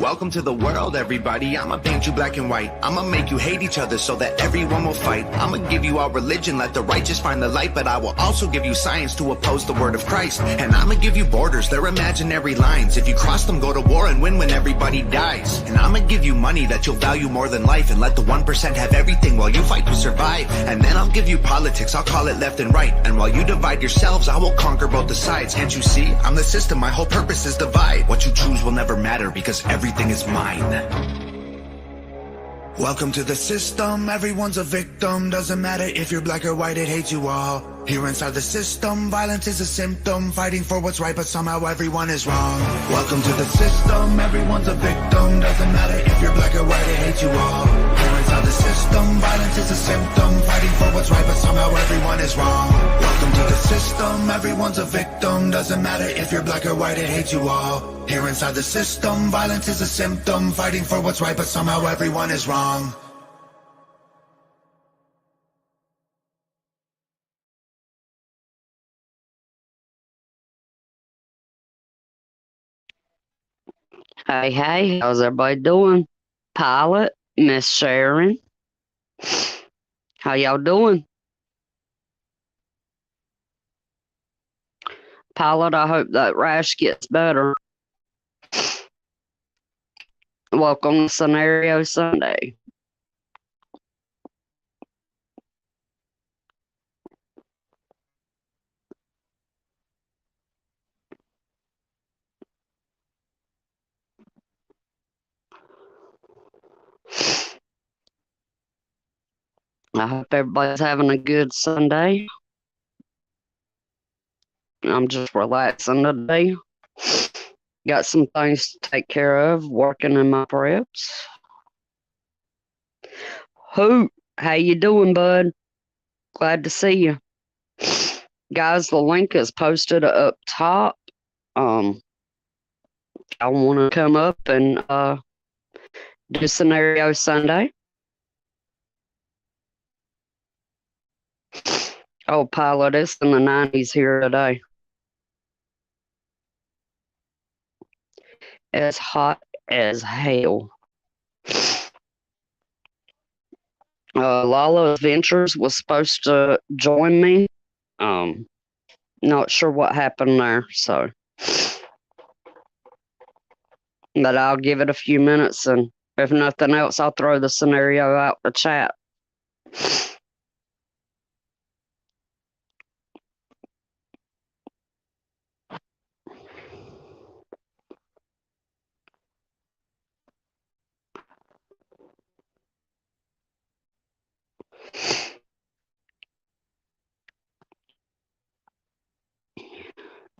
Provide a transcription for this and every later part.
Welcome to the world, everybody. I'ma paint you black and white. I'ma make you hate each other so that everyone will fight. I'ma give you our religion, let the righteous find the light. But I will also give you science to oppose the word of Christ. And I'ma give you borders, they're imaginary lines. If you cross them, go to war and win when everybody dies. And I'ma give you money that you'll value more than life. And let the 1% have everything while you fight to survive. And then I'll give you politics, I'll call it left and right. And while you divide yourselves, I will conquer both the sides. Can't you see? I'm the system, my whole purpose is divide. What you choose will never matter because everything is mine. Welcome to the system, everyone's a victim. Doesn't matter if you're black or white, it hates you all. Here inside the system, violence is a symptom. Fighting for what's right, but somehow everyone is wrong. Welcome to the system, everyone's a victim. Doesn't matter if you're black or white, it hates you all. Here inside the system, violence is a symptom. Fighting for what's right, but somehow everyone is wrong. Welcome to the system, everyone's a victim. Doesn't matter if you're black or white, it hates you all. Here inside the system, violence is a symptom. Fighting for what's right, but somehow everyone is wrong. Hey, how's everybody doing? Pilot, Miss Sharon, how y'all doing? Pilot, I hope that rash gets better. Welcome to Scenario Sunday. I hope everybody's having a good Sunday. I'm just relaxing today. Got some things to take care of, working in my preps. Hoot, how you doing, bud? Glad to see you. Guys, the link is posted up top. I want to come up and do Scenario Sunday. Oh, Pilot, it's in the 90s here today. As hot as hell. Lala's Ventures was supposed to join me. Not sure what happened there, so. But I'll give it a few minutes, and if nothing else, I'll throw the scenario out the chat.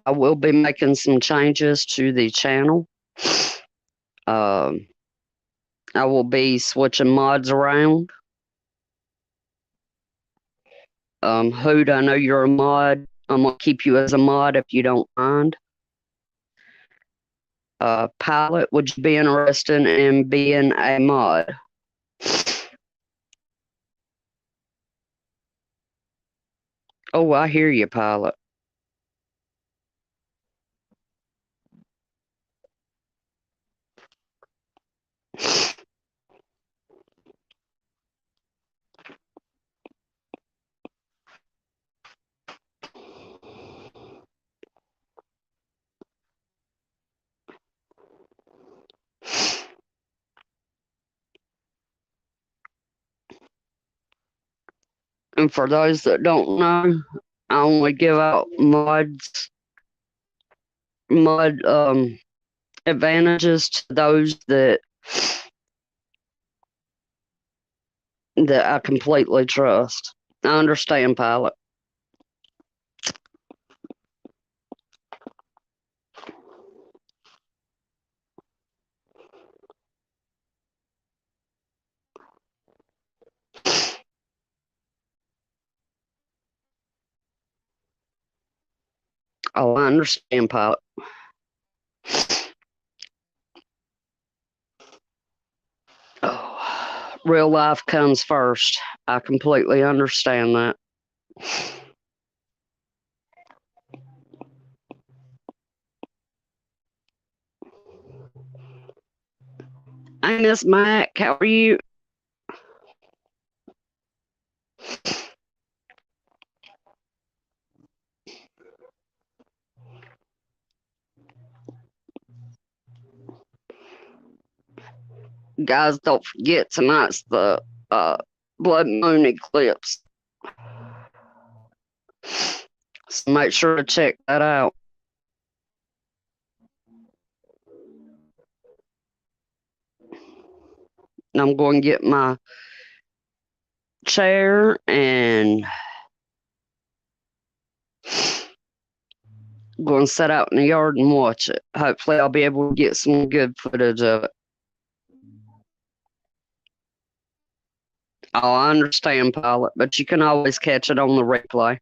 I will be making some changes to the channel. I will be switching mods around. Hood, I know you're a mod. I'm gonna keep you as a mod if you don't mind. Pilot, would you be interested in being a mod? Oh, I hear you, Pilot. And for those that don't know, I only give out mod advantages to those that I completely trust. I understand, Pilot. Oh, I understand, Pilot. Oh, real life comes first. I completely understand that. Miss Mac. How are you? Guys, don't forget tonight's the blood moon eclipse. So make sure to check that out. I'm going to get my chair and going to sit out in the yard and watch it. Hopefully, I'll be able to get some good footage of it. Oh, I understand, Pilot, but you can always catch it on the replay.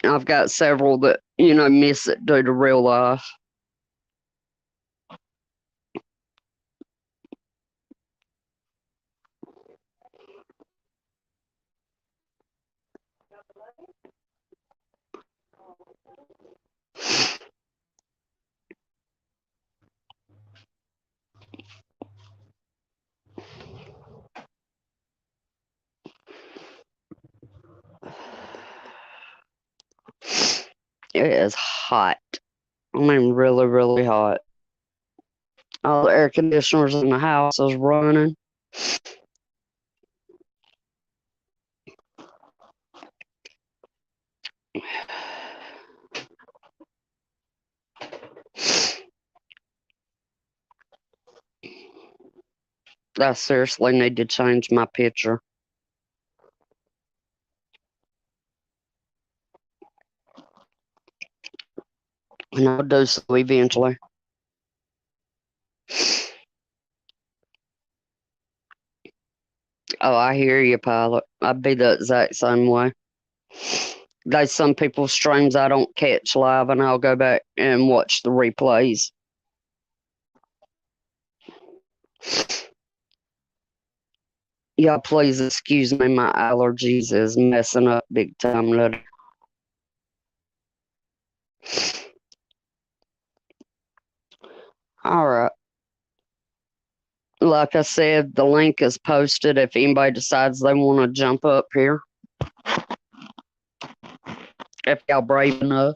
I've got several that, miss it due to real life. It is hot. I mean, really, really hot. All the air conditioners in the house is running. I seriously need to change my picture. And I'll do so eventually. Oh, I hear you, Pilot. I'd be the exact same way. There's some people's streams I don't catch live, and I'll go back and watch the replays. Yeah, please excuse me. My allergies is messing up big time today. All right. Like I said, the link is posted if anybody decides they want to jump up here. If y'all brave enough.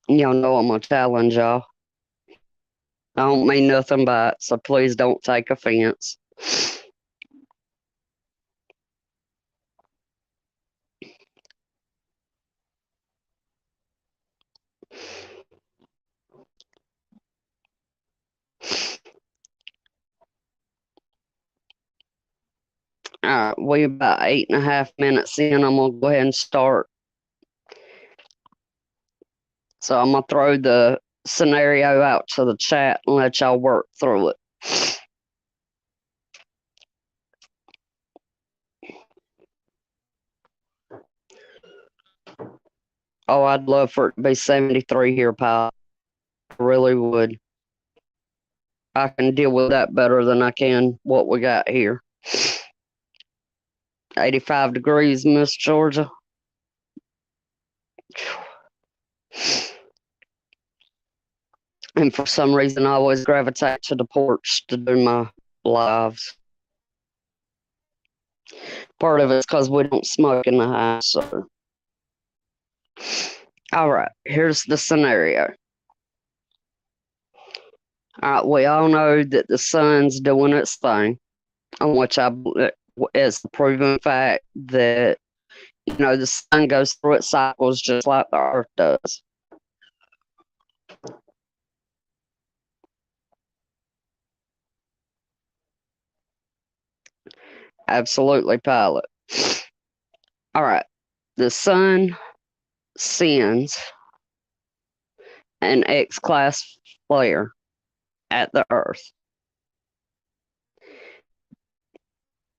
Y'all know I'm going to challenge y'all. I don't mean nothing by it, so please don't take offense. All right, we're about 8.5 minutes in. I'm going to go ahead and start. So I'm going to throw the scenario out to the chat and let y'all work through it. Oh, I'd love for it to be 73 here, pal. I really would. I can deal with that better than I can what we got here. 85 degrees, Miss Georgia. And for some reason, I always gravitate to the porch to do my lives. Part of it's because we don't smoke in the house. So. All right, here's the scenario. All right, we all know that the sun's doing its thing, on which is the proven fact that, the sun goes through its cycles just like the earth does. Absolutely, Pilot. All right, the sun sends an X-class flare at the earth.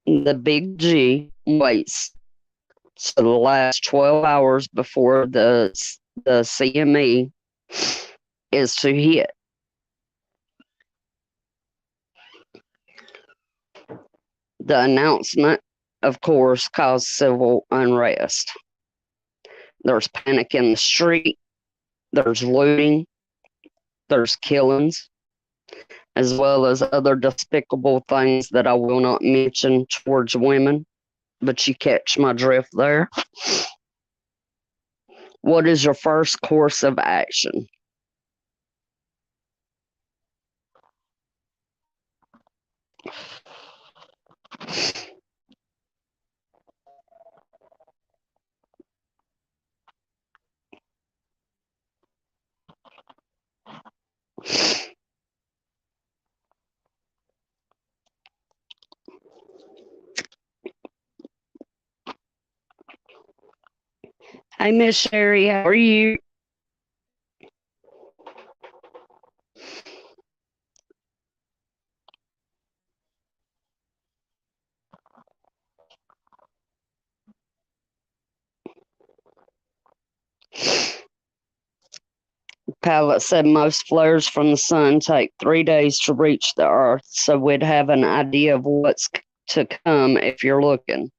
The big G waits to the last 12 hours before the CME is to hit. The announcement, of course, caused civil unrest. There's panic in the street. there's looting, there's killings, as well as other despicable things that I will not mention towards women, but you catch my drift there. What is your first course of action? Hey, Miss Sherry, how are you? Pilot said most flares from the sun take 3 days to reach the earth, so we'd have an idea of what's to come if you're looking.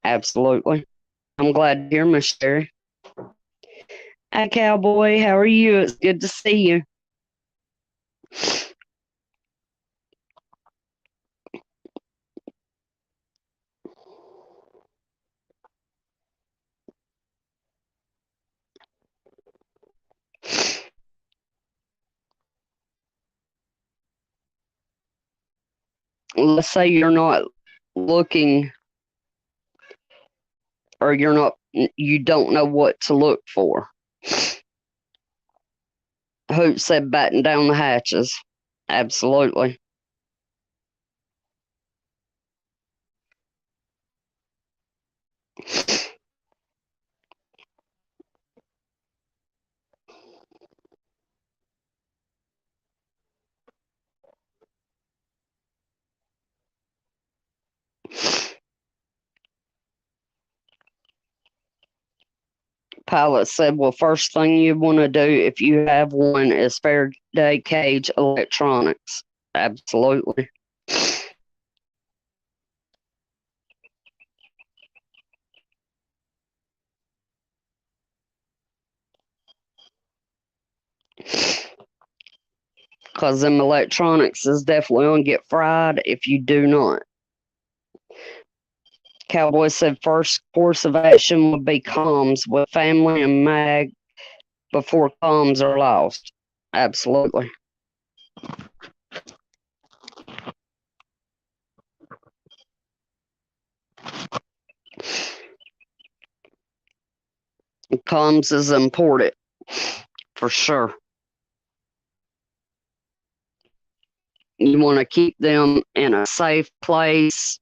Absolutely. I'm glad to hear, Miss Sherry. Hi, Cowboy. How are you? It's good to see you. Let's say you're not looking, or you don't know what to look for. Hoot said batten down the hatches. Absolutely. Pilot said, well, first thing you want to do if you have one is Faraday cage electronics. Absolutely. Because them electronics is definitely going to get fried if you do not. Cowboy said first course of action would be comms with family and mag before comms are lost. Absolutely. Comms is important for sure. You want to keep them in a safe place,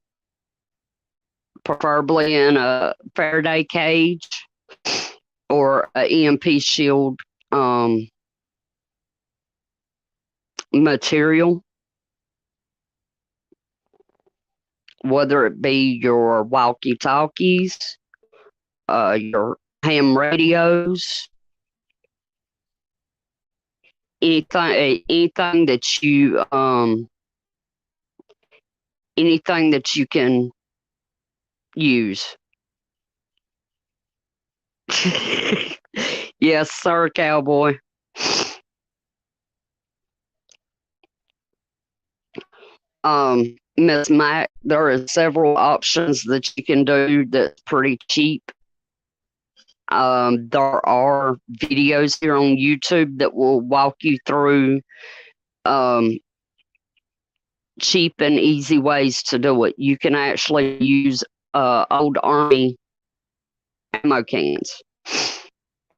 preferably in a Faraday cage or a EMP shield material, whether it be your walkie-talkies, your ham radios, anything that you anything that you can use. Yes, sir, Cowboy. Miss Mac, there are several options that you can do that's pretty cheap. There are videos here on YouTube that will walk you through cheap and easy ways to do it. You can actually use old Army ammo cans.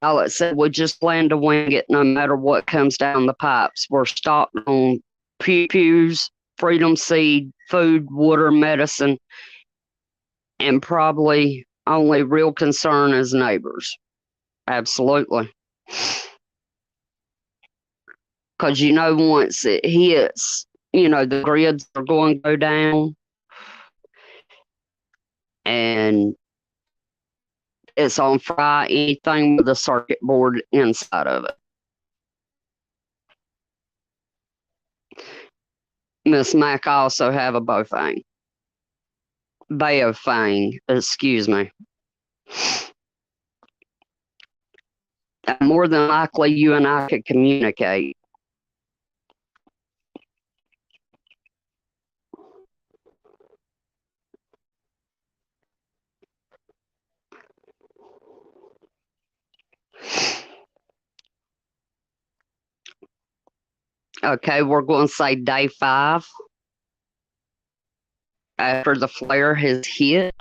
Alex said, we just plan to wing it no matter what comes down the pipes. We're stocked on pews, Freedom Seed, food, water, medicine, and probably only real concern is neighbors. Absolutely. Because once it hits, the grids are going to go down and it's on fry anything with a circuit board inside of it. Miss Mac also have a Baofeng, excuse me. More than likely, you and I could communicate. Okay, we're going to say day 5 after the flare has hit.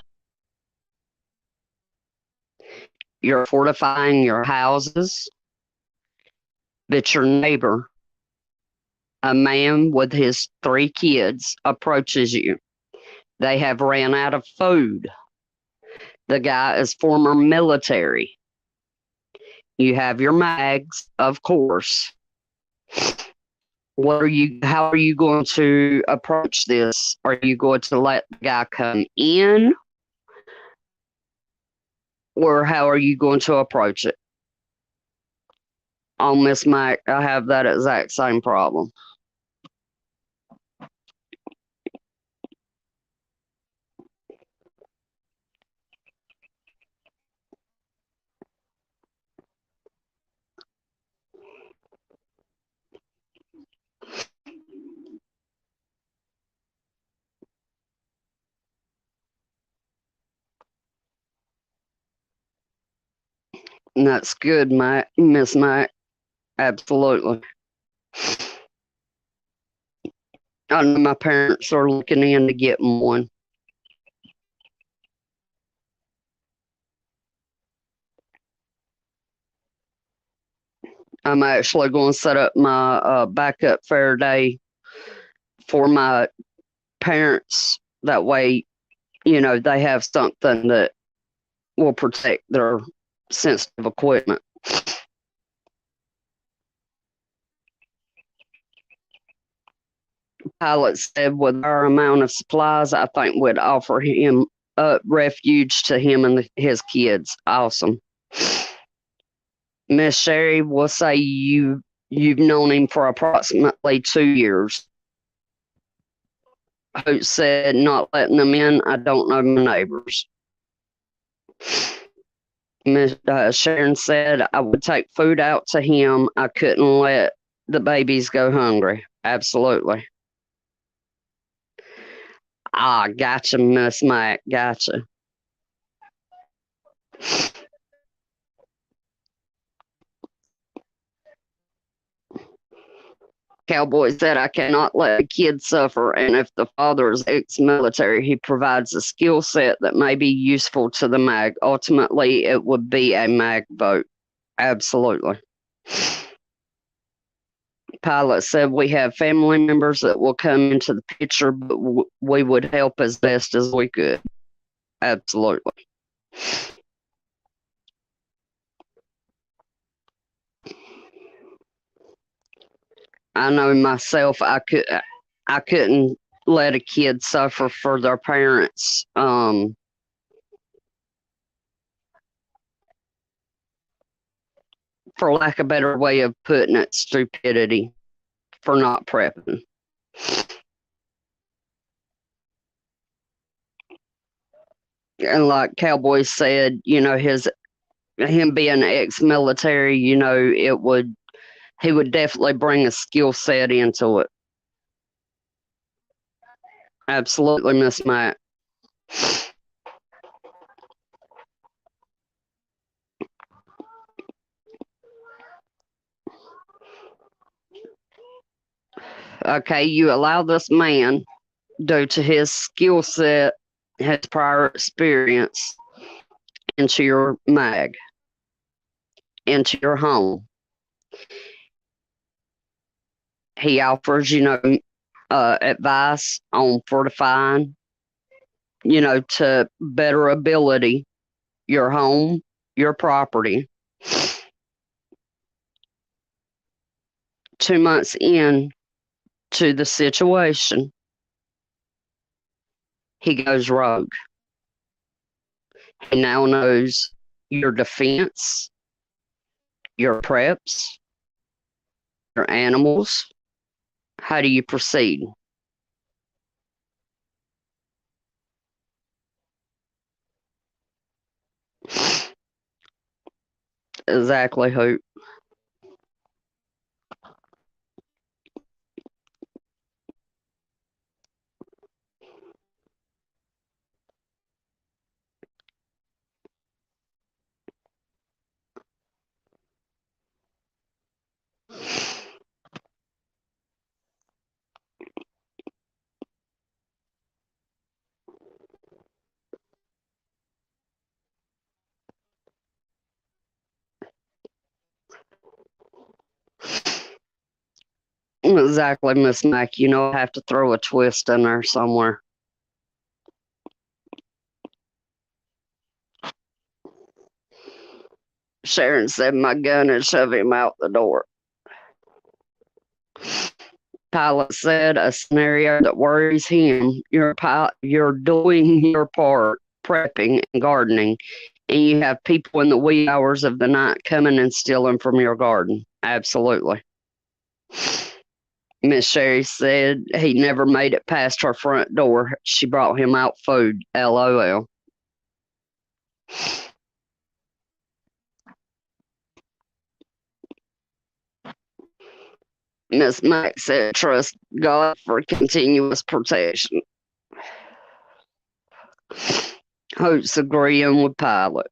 You're fortifying your houses, but your neighbor, a man with his 3 kids, approaches you. They have ran out of food. The guy is former military. You have your mags, of course. How are you going to approach this? Are you going to let the guy come in? Or how are you going to approach it? On Miss Mac, I have that exact same problem. And that's good, Miss Mac. Absolutely. I know my parents are looking into getting one. I'm actually going to set up my backup Faraday for my parents. That way, they have something that will protect their sensitive equipment. Pilot said, with our amount of supplies, I think we'd offer him refuge to him and his kids. Awesome. Miss Sherry will say you've known him for approximately 2 years. Hoot said, not letting them in. I don't know my neighbors. Miss Sharon said, I would take food out to him. I couldn't let the babies go hungry. Absolutely. Gotcha, Miss Mac. Gotcha. Cowboy said, I cannot let a kid suffer, and if the father is ex military, he provides a skill set that may be useful to the MAG. Ultimately, it would be a MAG vote. Absolutely. Pilot said, we have family members that will come into the picture, but we would help as best as we could. Absolutely. I know myself, I couldn't let a kid suffer for their parents. For lack of a better way of putting it, stupidity for not prepping. And like Cowboy said, him being ex-military, he would definitely bring a skill set into it. Absolutely, Miss Mac. Okay, you allow this man, due to his skill set, his prior experience, into your MAG, into your home. He offers, advice on fortifying, to better ability your home, your property. 2 months in to the situation, he goes rogue. He now knows your defense, your preps, your animals. How do you proceed? Exactly, Hoot. Exactly, Miss Mac. You know I have to throw a twist in there somewhere. Sharon said my gun and shove him out the door. Pilot said a scenario that worries him. You're doing your part, prepping and gardening, and you have people in the wee hours of the night coming and stealing from your garden. Absolutely. Miss Sherry said he never made it past her front door. She brought him out food. LOL. Miss Mac said trust God for continuous protection. Hope's agreeing with Pilot.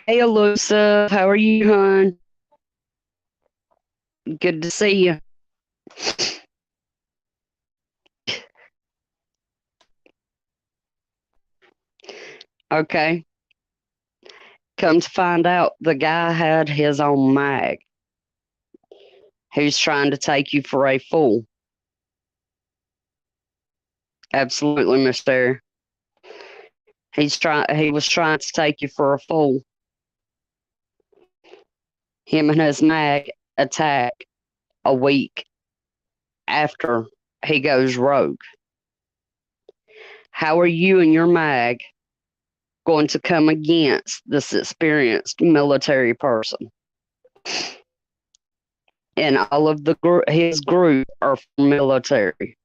Hey, Elusive, how are you, hon? Good to see you. Okay. Come to find out, the guy had his own mag. He's trying to take you for a fool. Absolutely, mister. He was trying to take you for a fool. Him and his mag attack a week after he goes rogue. How are you and your mag going to come against this experienced military person? And all of his group are military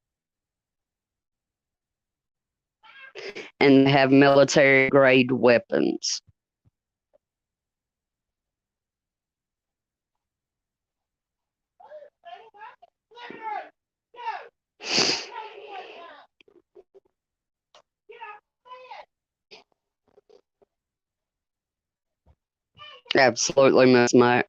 and have military grade weapons. Absolutely, Miss Mac.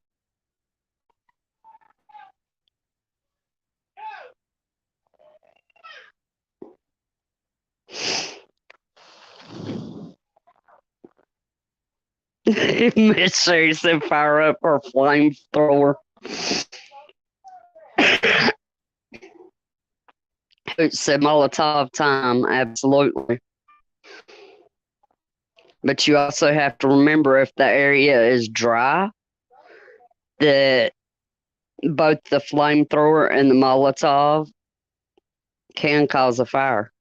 Miss Sherry said fire up her flamethrower. It said Molotov time, absolutely. But you also have to remember if the area is dry, that both the flamethrower and the Molotov can cause a fire.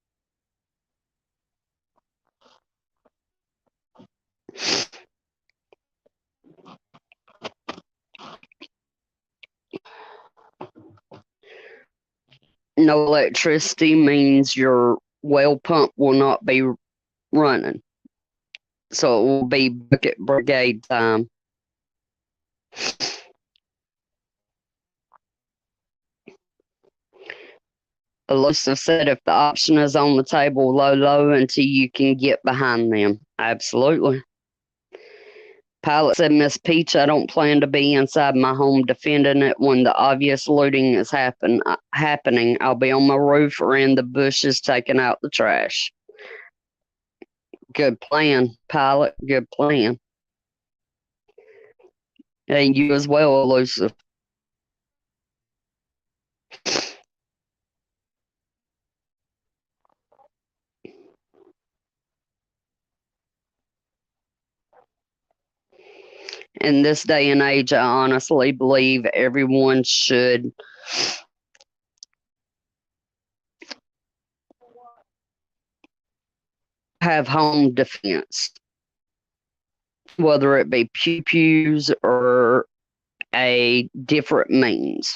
No electricity means your well pump will not be running. So it will be bucket brigade time. Elusive said if the option is on the table, low until you can get behind them. Absolutely. Pilot said, Miss Peach, I don't plan to be inside my home defending it when the obvious looting is happening. I'll be on my roof or in the bushes taking out the trash. Good plan, Pilot. Good plan. And you as well, Elusive. In this day and age, I honestly believe everyone should have home defense, whether it be pew pews or a different means.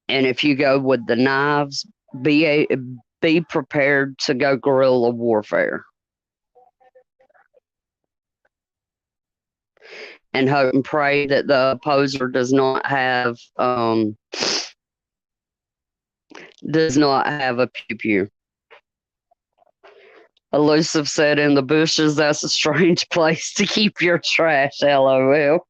And if you go with the knives, be prepared to go guerrilla warfare. And hope and pray that the opposer does not have a pew pew. Elusive said, "In the bushes, that's a strange place to keep your trash." LOL.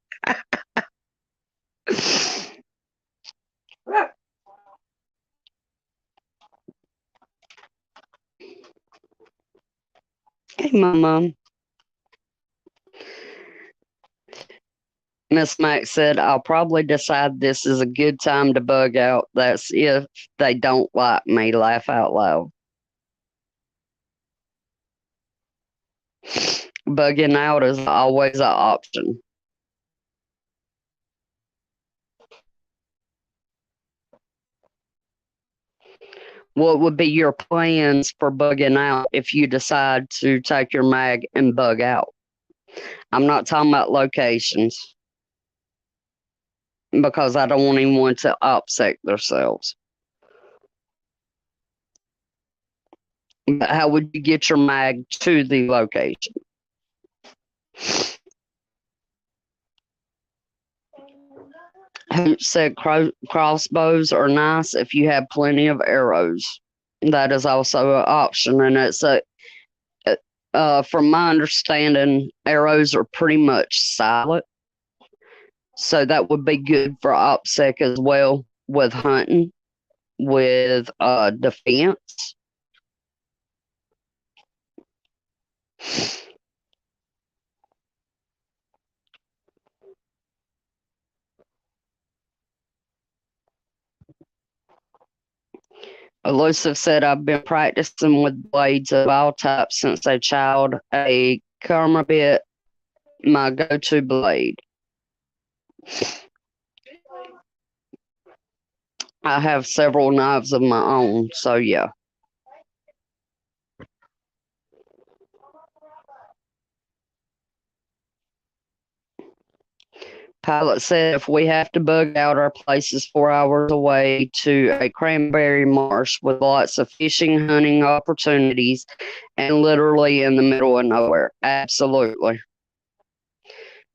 Hey, my mom. Miss Max said, "I'll probably decide this is a good time to bug out. That's if they don't like me." Laugh out loud. Bugging out is always an option. What would be your plans for bugging out if you decide to take your mag and bug out? I'm not talking about locations because I don't want anyone to upset themselves. But how would you get your mag to the location? Hoot said crossbows are nice if you have plenty of arrows. That is also an option, and it's from my understanding, arrows are pretty much silent, so that would be good for OPSEC as well with hunting, with defense. Elusive said, "I've been practicing with blades of all types since a child. A Karma bit, my go-to blade. I have several knives of my own, so yeah." Pilot said, "If we have to bug out, our place is 4 hours away to a cranberry marsh with lots of fishing, hunting opportunities, and literally in the middle of nowhere." Absolutely.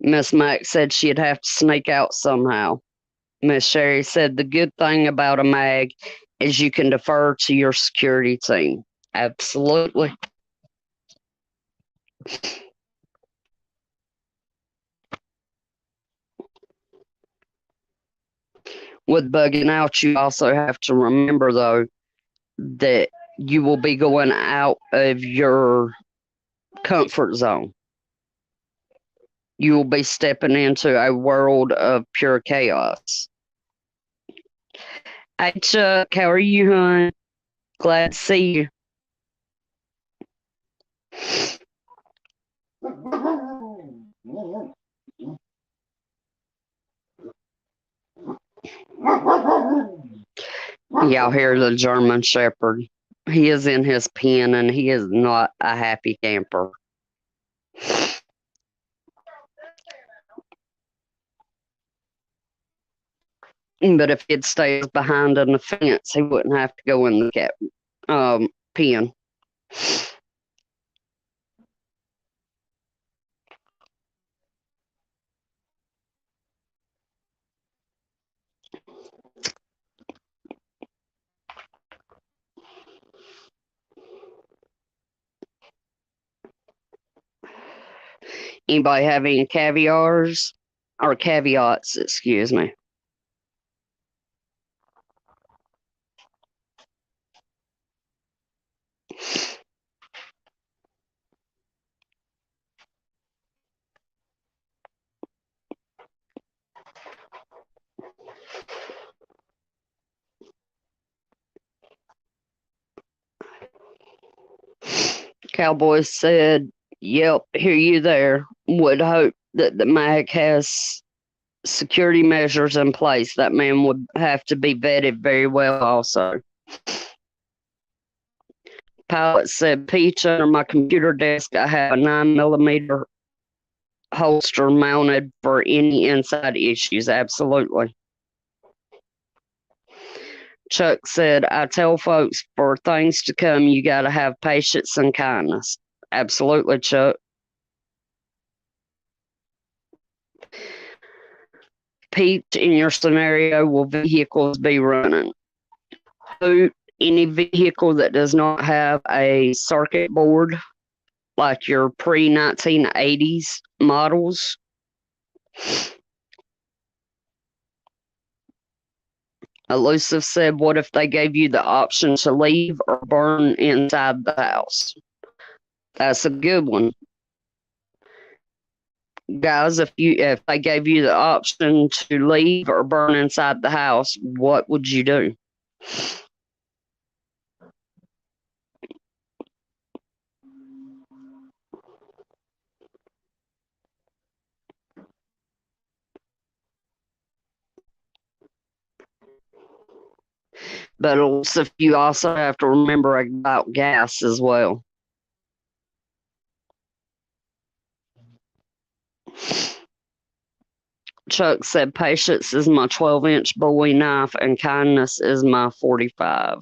Miss Mac said she'd have to sneak out somehow. Miss Sherry said, "The good thing about a mag is you can defer to your security team." Absolutely. With bugging out, you also have to remember, though, that you will be going out of your comfort zone. You will be stepping into a world of pure chaos. Hey, Chuck, how are you, hon? Glad to see you. Y'all hear the German Shepherd. He is in his pen and he is not a happy camper. But if it stays behind in the fence, he wouldn't have to go in the pen. Anybody have any caviars or caveats? Excuse me. Cowboy said, "Yep, hear you there. Would hope that the MAG has security measures in place. That man would have to be vetted very well also. Pilot said, Peach, under my computer desk, I have a 9mm holster mounted for any inside issues. Absolutely. Chuck said, I tell folks for things to come, you got to have patience and kindness. Absolutely, Chuck. Pete, in your scenario, will vehicles be running? Any vehicle that does not have a circuit board, like your pre-1980s models. Elusive said, what if they gave you the option to leave or burn inside the house? That's a good one. Guys, if they gave you the option to leave or burn inside the house, what would you do? But also, you also have to remember about gas as well. Chuck said, patience is my 12-inch Bowie knife and kindness is my 45.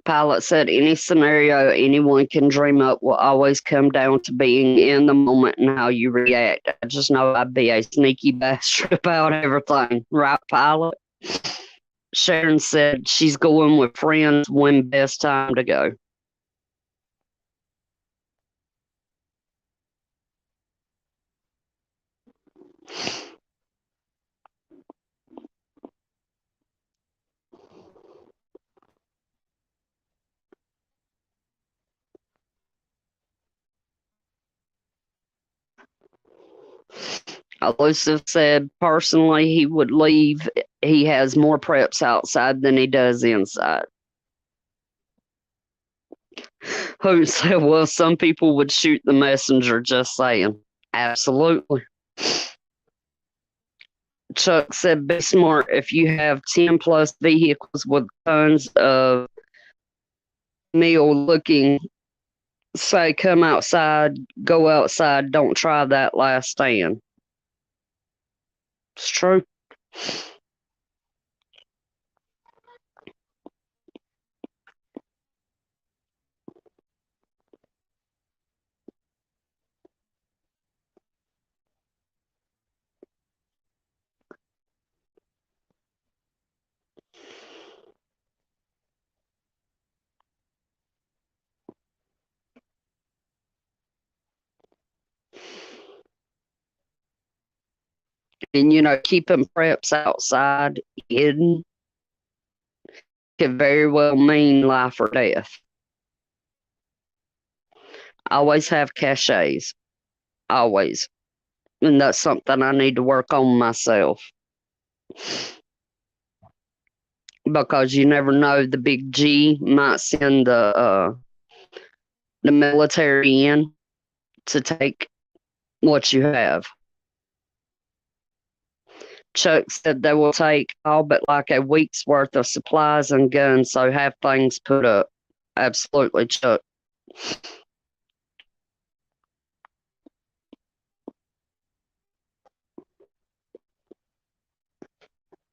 Pilot said, any scenario anyone can dream up will always come down to being in the moment and how you react. I just know I'd be a sneaky bastard about everything. Right, Pilot? Sharon said she's going with friends when best time to go. Elusive said personally he would leave. He has more preps outside than he does inside. Who said, well, some people would shoot the messenger, just saying. Absolutely. Chuck said, be smart if you have 10 plus vehicles with tons of meal looking, say, come outside, go outside, don't try that last stand. It's true. And keeping preps outside hidden could very well mean life or death. Always have caches. Always. And that's something I need to work on myself. Because you never know, the big G might send the military in to take what you have. Chuck said they will take all but like a week's worth of supplies and guns, so have things put up. Absolutely, Chuck.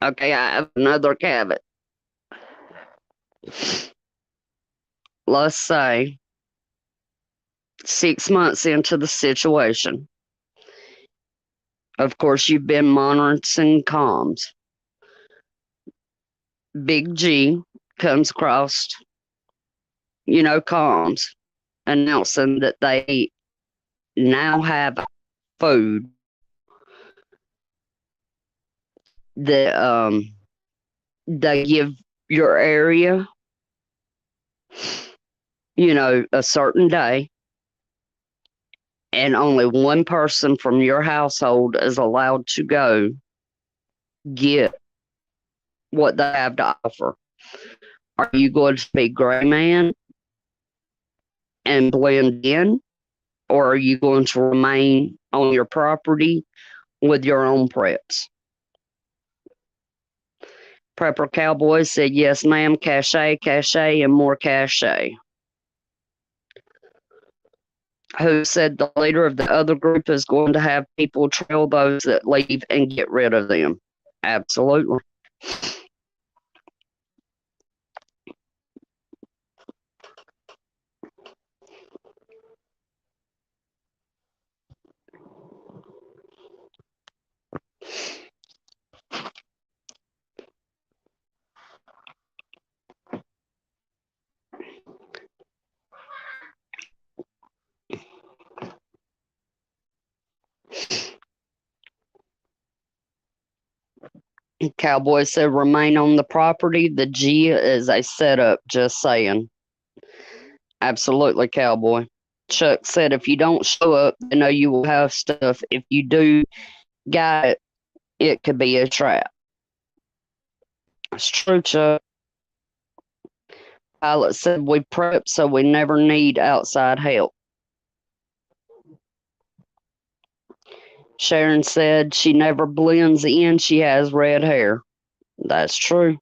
Okay, I have another caveat. Let's say 6 months into the situation. Of course, you've been monitoring comms. Big G comes across, comms announcing that they now have food that they give your area. a certain day, and only one person from your household is allowed to go get what they have to offer. Are you going to be gray man and blend in, or are you going to remain on your property with your own preps? Prepper Cowboy said, yes, ma'am, cachet, and more cachet. Who said the leader of the other group is going to have people trail those that leave and get rid of them? Absolutely. Cowboy said, remain on the property. The G is a setup, just saying. Absolutely, Cowboy. Chuck said, if you don't show up, they know you will have stuff. If you do got it, it could be a trap. It's true, Chuck. Pilot said, we prep so we never need outside help. Sharon said, she never blends in. She has red hair. That's true.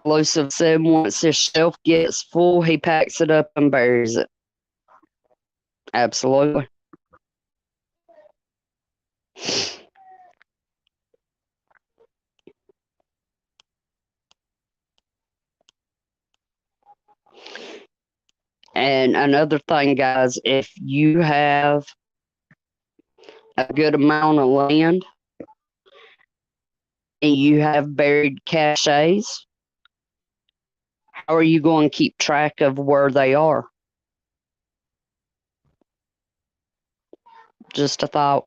Elusive said, once his shelf gets full, he packs it up and buries it. Absolutely. And another thing, guys, if you have a good amount of land and you have buried caches, how are you going to keep track of where they are? Just a thought.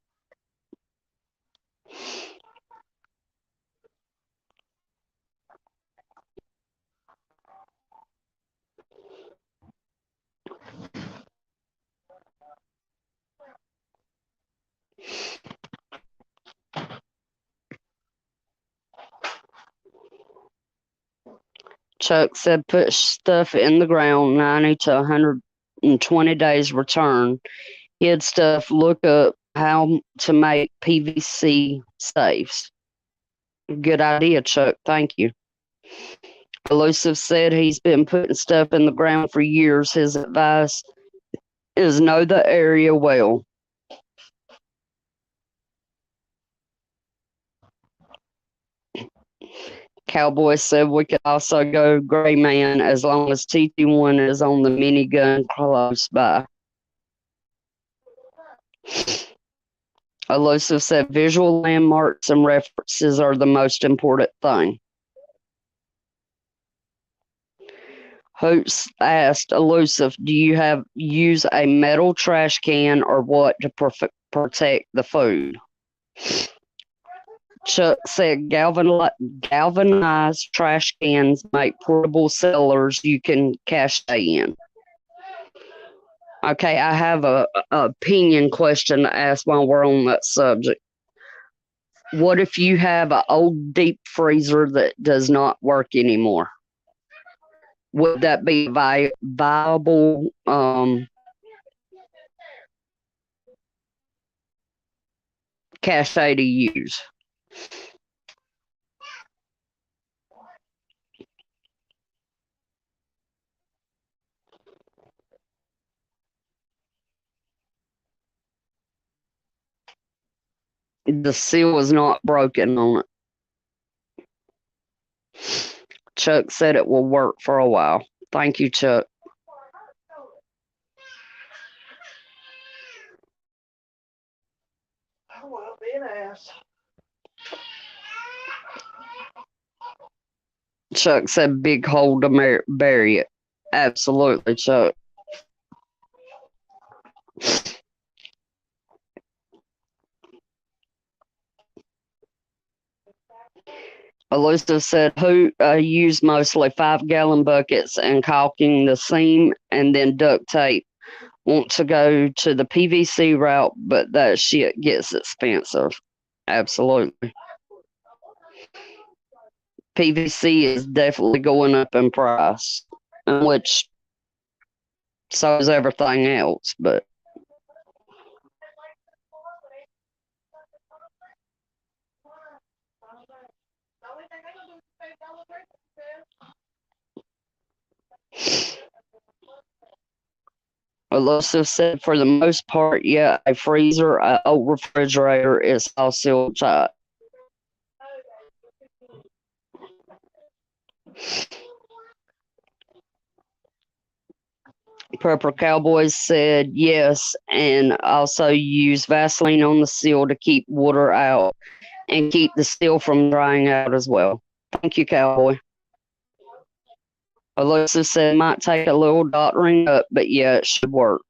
Chuck said put stuff in the ground 90 to 120 days return. Hid stuff, look up how to make PVC safes. Good idea, Chuck. Thank you. Elusive said he's been putting stuff in the ground for years. His advice is know the area well. Cowboy said we could also go gray man as long as TT1 is on the minigun close by. Elusive said visual landmarks and references are the most important thing. Hoots asked Elusive, do you use a metal trash can or what to protect the food? Chuck said galvanized trash cans make portable cellars you can cache in. Okay, I have a opinion question to ask while we're on that subject. What if you have an old deep freezer that does not work anymore? Would that be viable cache to use? The seal is not broken on it. Chuck said it will work for a while. Thank you, Chuck. Well, being asked. Chuck said big hole to bury it. Absolutely, Chuck. Elizabeth said, who used mostly 5-gallon buckets and caulking the seam and then duct tape. Want to go to the PVC route, but that shit gets expensive. Absolutely. PVC is definitely going up in price, which so is everything else, but Alyssa said for the most part, yeah, a freezer, a old refrigerator is all sealed tight. Purple Cowboys said yes, and also use Vaseline on the seal to keep water out and keep the seal from drying out as well. Thank you, Cowboy. Alyssa said might take a little dottering up, but yeah, it should work.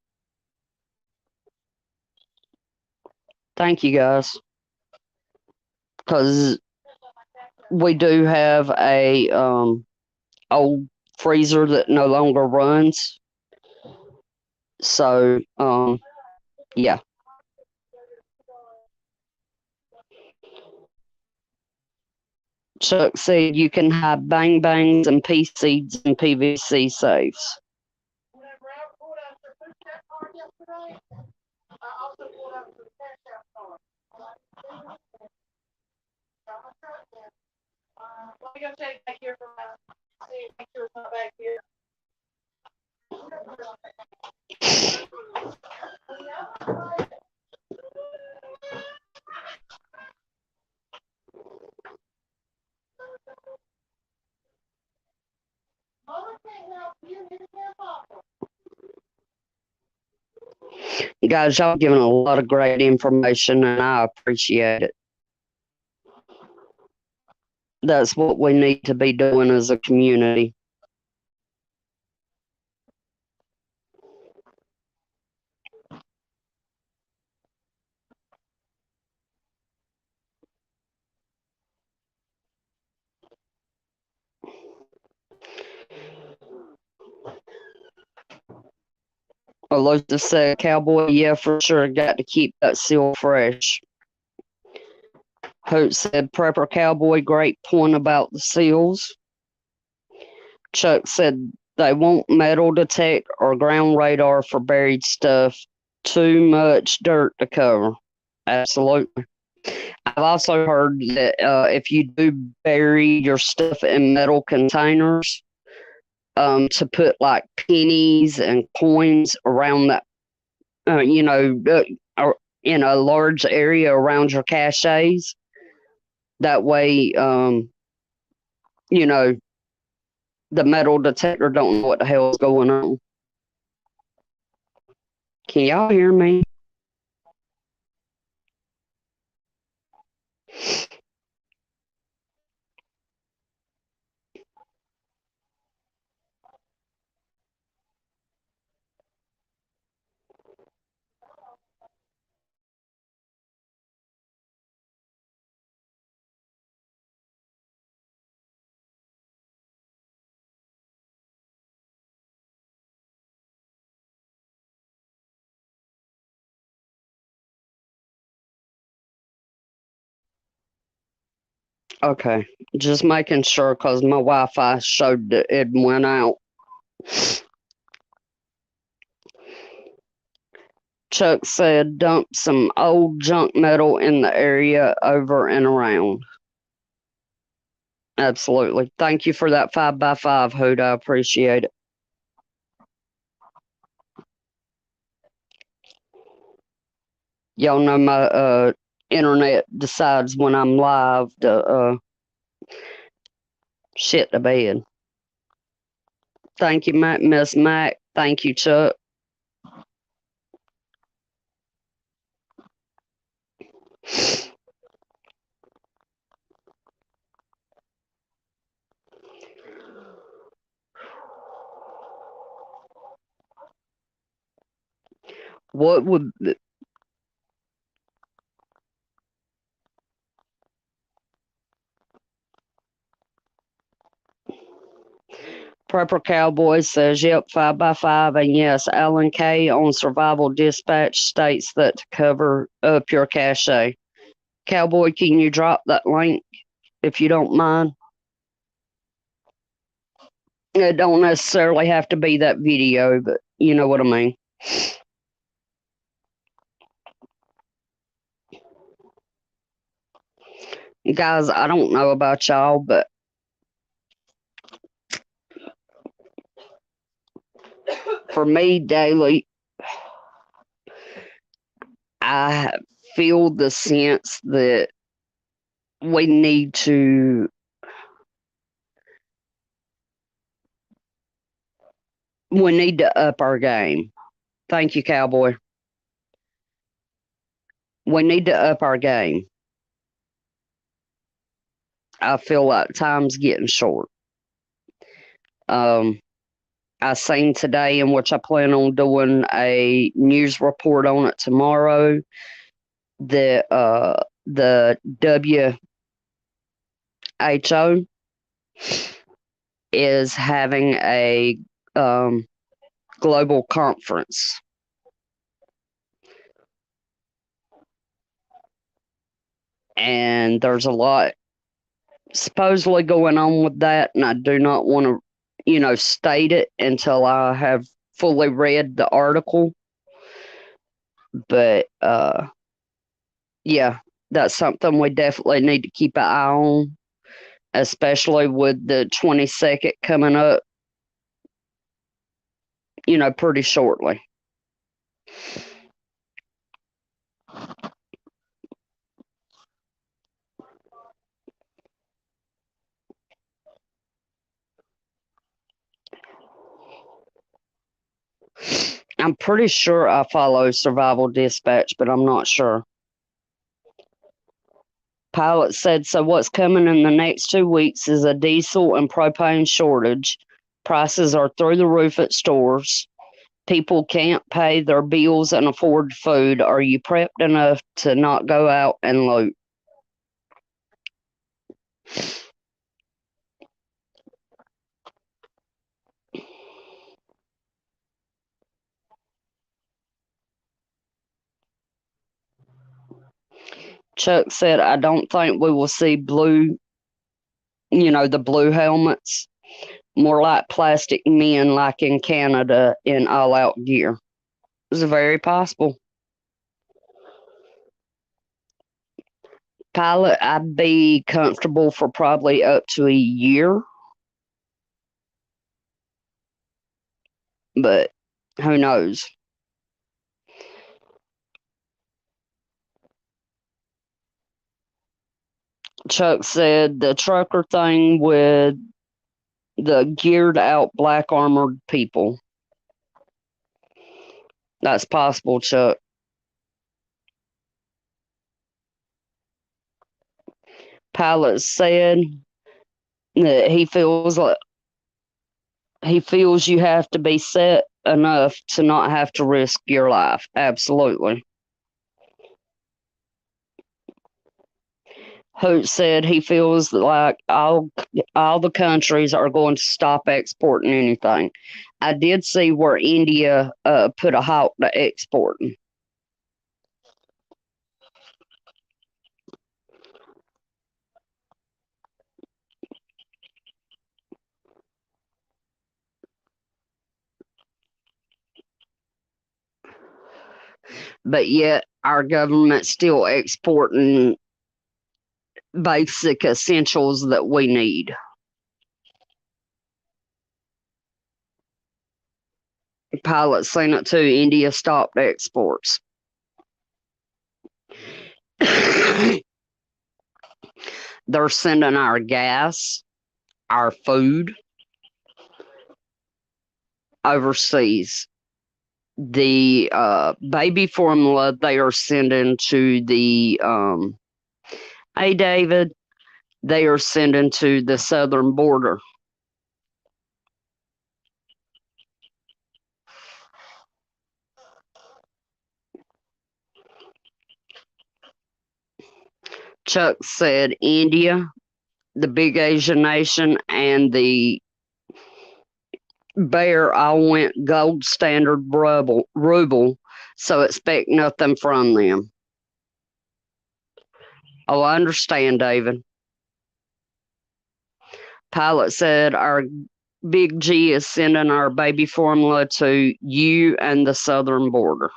Thank you, guys. Because we do have a old freezer that no longer runs. So, yeah. Chuck said you can hide bang bangs and pea seeds in PVC safes. Whenever I pulled out your food stamp card yesterday, I also pulled out your cash out card. Let me go check back here for my, see, make sure it's not back here. Guys, y'all giving a lot of great information, and I appreciate it. That's what we need to be doing as a community. Alyssa said, Cowboy, yeah, for sure. Got to keep that seal fresh. Hope said, Prepper Cowboy, great point about the seals. Chuck said, they won't metal detect or ground radar for buried stuff. Too much dirt to cover. Absolutely. I've also heard that if you do bury your stuff in metal containers, to put like pennies and coins around that, or in a large area around your caches. That way, you know, the metal detector don't know what the hell is going on. Can y'all hear me? Okay, just making sure because my Wi-Fi showed that it went out. Chuck said dump some old junk metal in the area over and around. Absolutely. Thank you for that 5x5, Hood. I appreciate it. Y'all know my internet decides when I'm live to shit the bed. Thank you, Miss Mac. Thank you, Chuck. What would Prepper Cowboy says, yep, 5x5. And yes, Alan K on Survival Dispatch states that to cover up your cache. Cowboy, can you drop that link if you don't mind? It don't necessarily have to be that video, but you know what I mean. Guys, I don't know about y'all, but for me daily, I feel the sense that we need to up our game. Thank you, Cowboy. We need to up our game. I feel like time's getting short. I seen today, in which I plan on doing a news report on it tomorrow, that the WHO is having a global conference. And there's a lot supposedly going on with that, and I do not want to, state it until I have fully read the article. But yeah, that's something we definitely need to keep an eye on, especially with the 22nd coming up, pretty shortly. I'm pretty sure I follow Survival Dispatch, but I'm not sure. Pilot said, so what's coming in the next 2 weeks is a diesel and propane shortage. Prices are through the roof at stores. People can't pay their bills and afford food. Are you prepped enough to not go out and loot? Chuck said, I don't think we will see blue, the blue helmets. More like plastic men like in Canada in all-out gear. It's very possible. Pilot, I'd be comfortable for probably up to a year. But who knows? Chuck said the trucker thing with the geared out black armored people. That's possible, Chuck. Pilot said that he feels you have to be set enough to not have to risk your life. Absolutely. Hoot said he feels like all the countries are going to stop exporting anything. I did see where India put a halt to exporting. But yet our government's still exporting basic essentials that we need. Pilot seen it too. India stopped exports. They're sending our gas, our food overseas. The baby formula they are sending to the hey David, they are sending to the southern border. Chuck said India, the big Asian nation, and the Bear, I went gold standard ruble, so expect nothing from them. Oh, I understand, David. Pilot said our Big G is sending our baby formula to you and the southern border.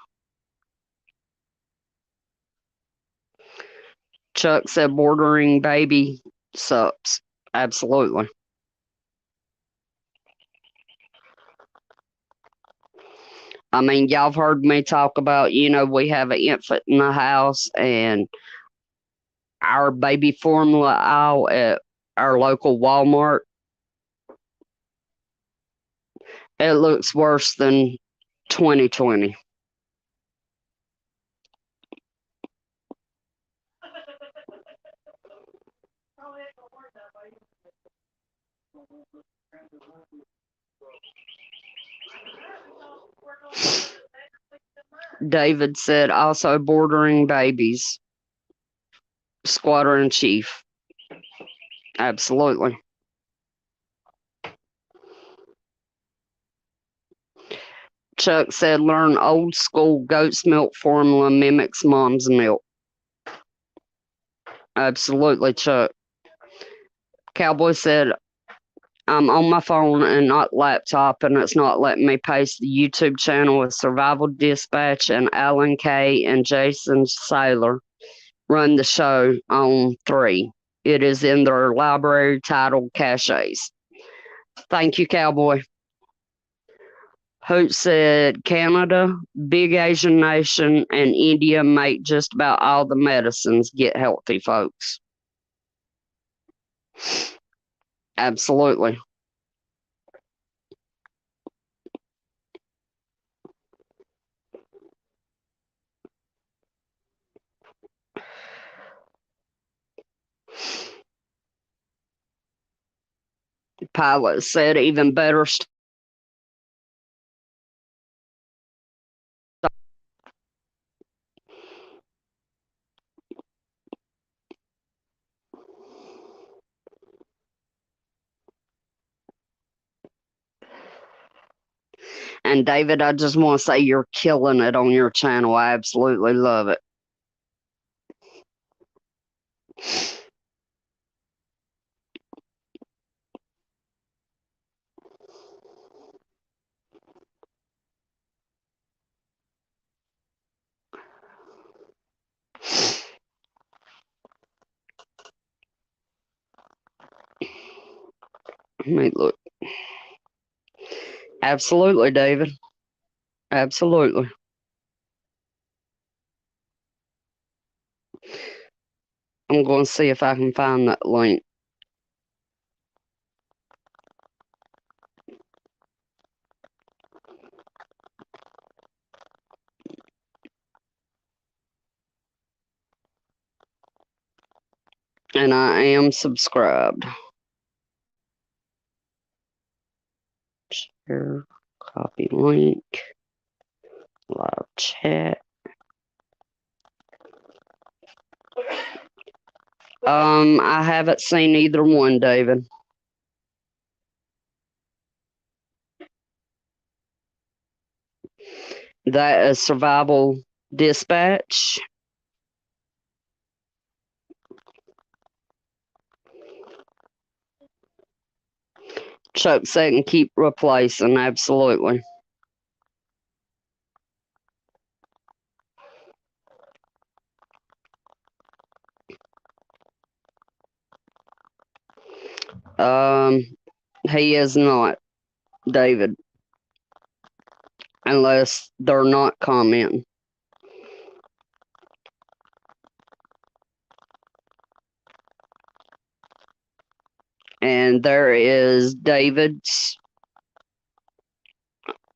Chuck said bordering baby sucks. Absolutely. I mean, y'all have heard me talk about, we have an infant in the house and our baby formula aisle at our local Walmart. It looks worse than 2020. David said also bordering babies. Squadron Chief. Absolutely. Chuck said learn old school goat's milk formula mimics mom's milk. Absolutely, Chuck. Cowboy said I'm on my phone and not laptop, and it's not letting me paste the YouTube channel with Survival Dispatch and Alan Kay and Jason Saylor run the show on 3. It is in their library titled Caches. Thank you, Cowboy. Hoot said Canada, big Asian nation, and India make just about all the medicines. Get healthy, folks. Absolutely. Pilot said even better And David, I just want to say you're killing it on your channel. I absolutely love it. Let me look. Absolutely, David. Absolutely. I'm going to see if I can find that link. And I am subscribed. Share, copy link, live chat. I haven't seen either one, David. That is Survival Dispatch. Chuck said and keep replacing, absolutely. He is not, David. Unless they're not commenting. And there is David's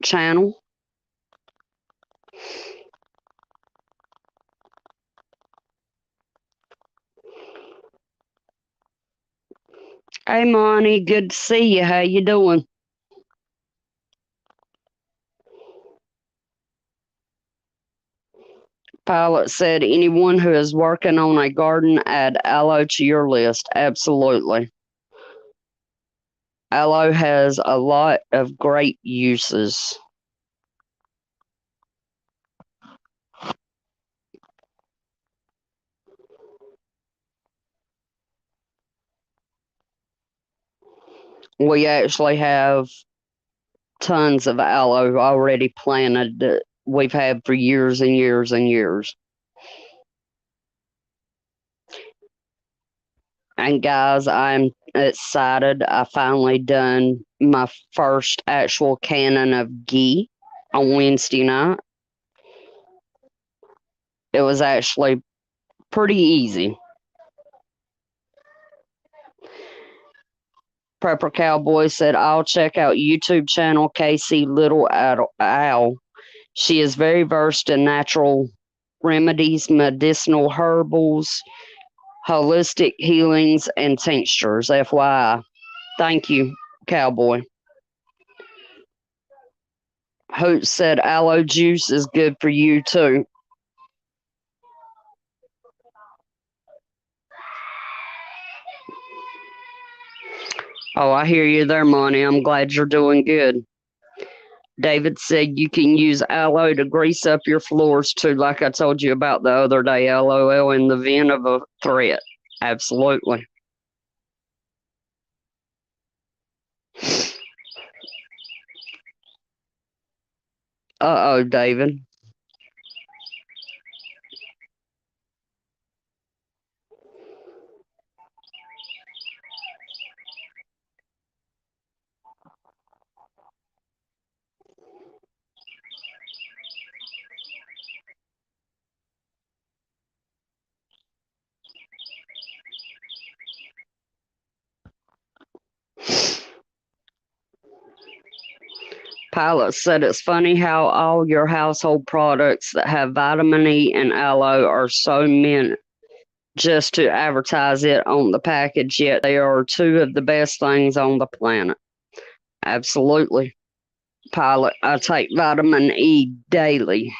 channel. Hey, Monty, good to see you. How you doing? Pilot said, anyone who is working on a garden, add aloe to your list. Absolutely. Aloe has a lot of great uses. We actually have tons of aloe already planted that we've had for years and years and years. And guys, I'm excited. I finally done my first actual cannon of ghee on Wednesday night. It was actually pretty easy. Prepper Cowboy said, I'll check out YouTube channel Casey Little Owl. She is very versed in natural remedies, medicinal herbals, holistic healings, and tinctures. FYI. Thank you, Cowboy. Hoot said aloe juice is good for you too. Oh, I hear you there, Monty. I'm glad you're doing good. David said you can use aloe to grease up your floors too, like I told you about the other day. LOL in the vent of a threat. Absolutely. Uh-oh, David. Pilot said it's funny how all your household products that have vitamin E and aloe are so meant just to advertise it on the package, yet they are two of the best things on the planet. Absolutely. Pilot, I take vitamin E daily.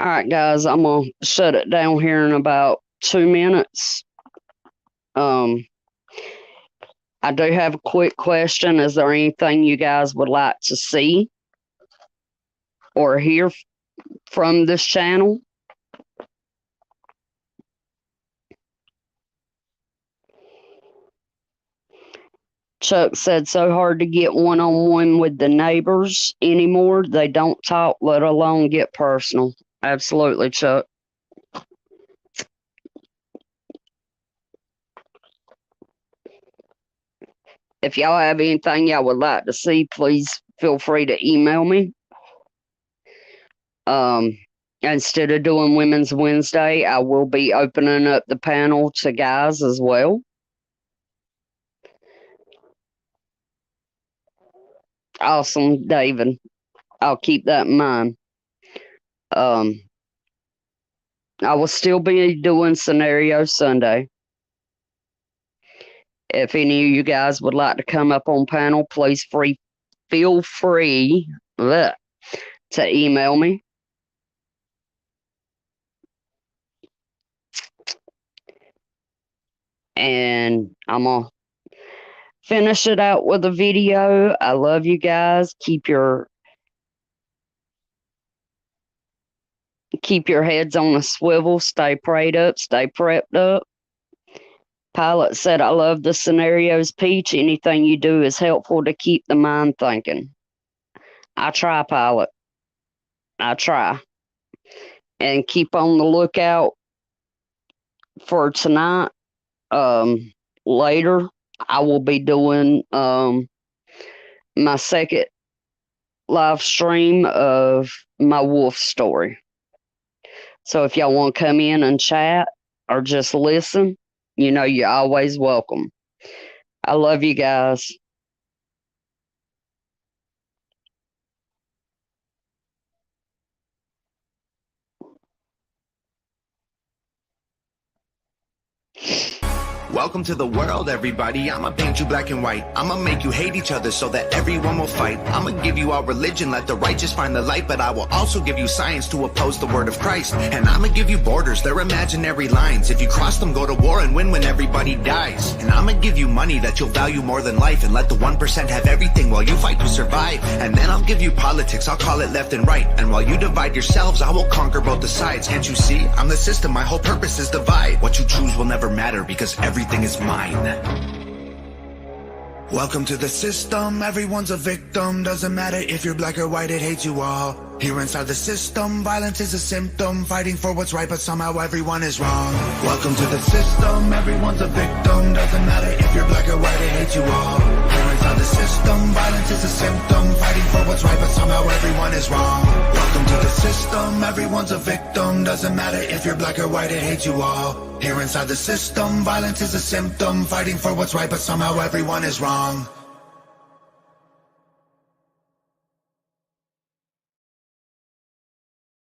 All right, guys, I'm going to shut it down here in about 2 minutes. I do have a quick question. Is there anything you guys would like to see or hear from this channel? Chuck said, so hard to get one-on-one with the neighbors anymore. They don't talk, let alone get personal. Absolutely, Chuck. If y'all have anything y'all would like to see, please feel free to email me. Instead of doing Women's Wednesday, I will be opening up the panel to guys as well. Awesome, David. I'll keep that in mind. I will still be doing Scenario Sunday. If any of you guys would like to come up on panel, please feel free to email me. And I'm going to finish it out with a video. I love you guys. Keep your heads on a swivel. Stay prayed up. Stay prepped up. Pilot said, I love the scenarios, Peach. Anything you do is helpful to keep the mind thinking. I try, Pilot. I try. And keep on the lookout for tonight. Later, I will be doing my second live stream of my wolf story. So if y'all want to come in and chat or just listen, you know you're always welcome. I love you guys. Welcome Welcome to the world, everybody. I'ma paint you black and white. I'ma make you hate each other so that everyone will fight. I'ma give you our religion, let the righteous find the light. But I will also give you science to oppose the word of Christ. And I'ma give you borders, they're imaginary lines. If you cross them, go to war and win when everybody dies. And I'ma give you money that you'll value more than life. And let the 1% have everything while you fight to survive. And then I'll give you politics, I'll call it left and right. And while you divide yourselves, I will conquer both the sides. Can't you see? I'm the system, my whole purpose is divide. What you choose will never matter because everything is mine. Welcome to the system, everyone's a victim. Doesn't matter if you're black or white, it hates you all. Here inside the system, violence is a symptom. Fighting for what's right, but somehow everyone is wrong. Welcome to the system, everyone's a victim. Doesn't matter if you're black or white, it hates you all. Here inside the system, violence is a symptom. Fighting for what's right, but somehow everyone is wrong. Welcome to the system, everyone's a victim. Doesn't matter if you're black or white, it hates you all. Here inside the system, violence is a symptom. Fighting for what's right, but somehow everyone is wrong.